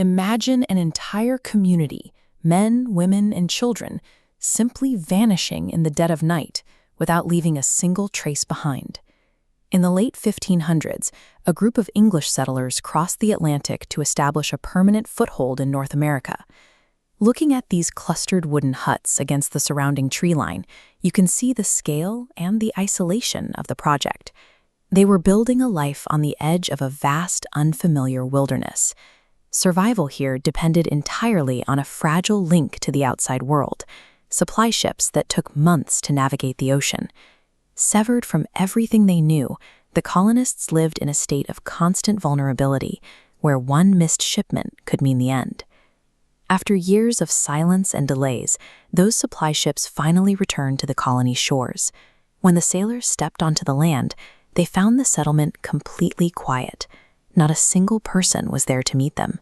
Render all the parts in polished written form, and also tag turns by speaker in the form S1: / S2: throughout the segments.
S1: Imagine an entire community, men, women, and children, simply vanishing in the dead of night without leaving a single trace behind. In the late 1500s, a group of English settlers crossed the Atlantic to establish a permanent foothold in North America. Looking at these clustered wooden huts against the surrounding tree line, you can see the scale and the isolation of the project. They were building a life on the edge of a vast, unfamiliar wilderness. Survival here depended entirely on a fragile link to the outside world, supply ships that took months to navigate the ocean. Severed from everything they knew, the colonists lived in a state of constant vulnerability, where one missed shipment could mean the end. After years of silence and delays, those supply ships finally returned to the colony's shores. When the sailors stepped onto the land, they found the settlement completely quiet. Not a single person was there to meet them.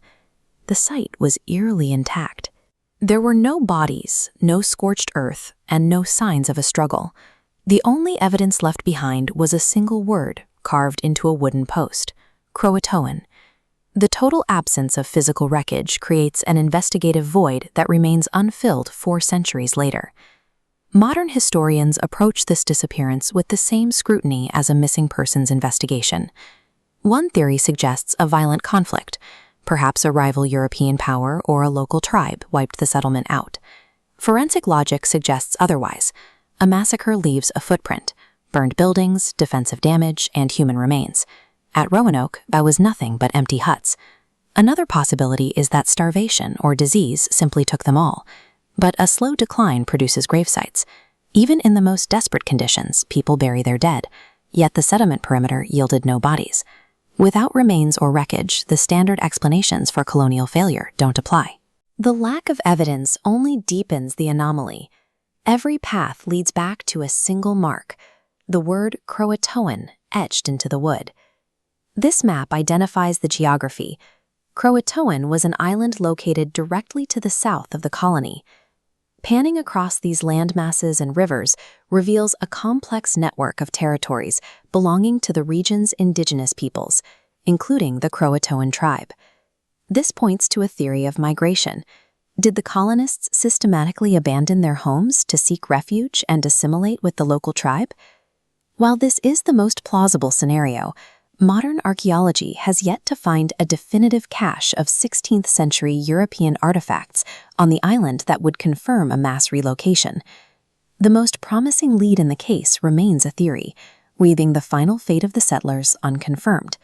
S1: The site was eerily intact. There were no bodies, no scorched earth, and no signs of a struggle. The only evidence left behind was a single word carved into a wooden post: CROATOAN. The total absence of physical wreckage creates an investigative void that remains unfilled 4 centuries later. Modern historians approach this disappearance with the same scrutiny as a missing persons investigation. One theory suggests a violent conflict. Perhaps a rival European power or a local tribe wiped the settlement out. Forensic logic suggests otherwise. A massacre leaves a footprint: burned buildings, defensive damage, and human remains. At Roanoke, that was nothing but empty huts. Another possibility is that starvation or disease simply took them all. But a slow decline produces gravesites. Even in the most desperate conditions, people bury their dead, yet the settlement perimeter yielded no bodies. Without remains or wreckage, the standard explanations for colonial failure don't apply. The lack of evidence only deepens the anomaly. Every path leads back to a single mark: the word CROATOAN etched into the wood. This map identifies the geography. CROATOAN was an island located directly to the south of the colony. Panning across these landmasses and rivers reveals a complex network of territories belonging to the region's indigenous peoples, including the CROATOAN tribe. This points to a theory of migration. Did the colonists systematically abandon their homes to seek refuge and assimilate with the local tribe? While this is the most plausible scenario, modern archaeology has yet to find a definitive cache of 16th century European artifacts on the island that would confirm a mass relocation. The most promising lead in the case remains a theory, leaving the final fate of the settlers unconfirmed.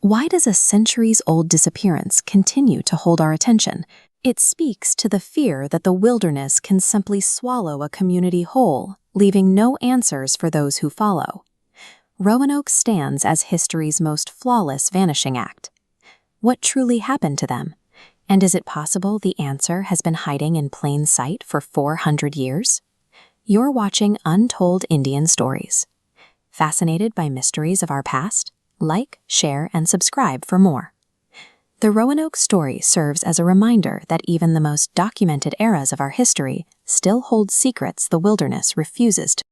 S1: Why does a centuries-old disappearance continue to hold our attention? It speaks to the fear that the wilderness can simply swallow a community whole, leaving no answers for those who follow. Roanoke stands as history's most flawless vanishing act. What truly happened to them? And is it possible the answer has been hiding in plain sight for 400 years? You're watching Untold Indian Stories. Fascinated by mysteries of our past? Like, share, and subscribe for more. The Roanoke story serves as a reminder that even the most documented eras of our history still hold secrets the wilderness refuses to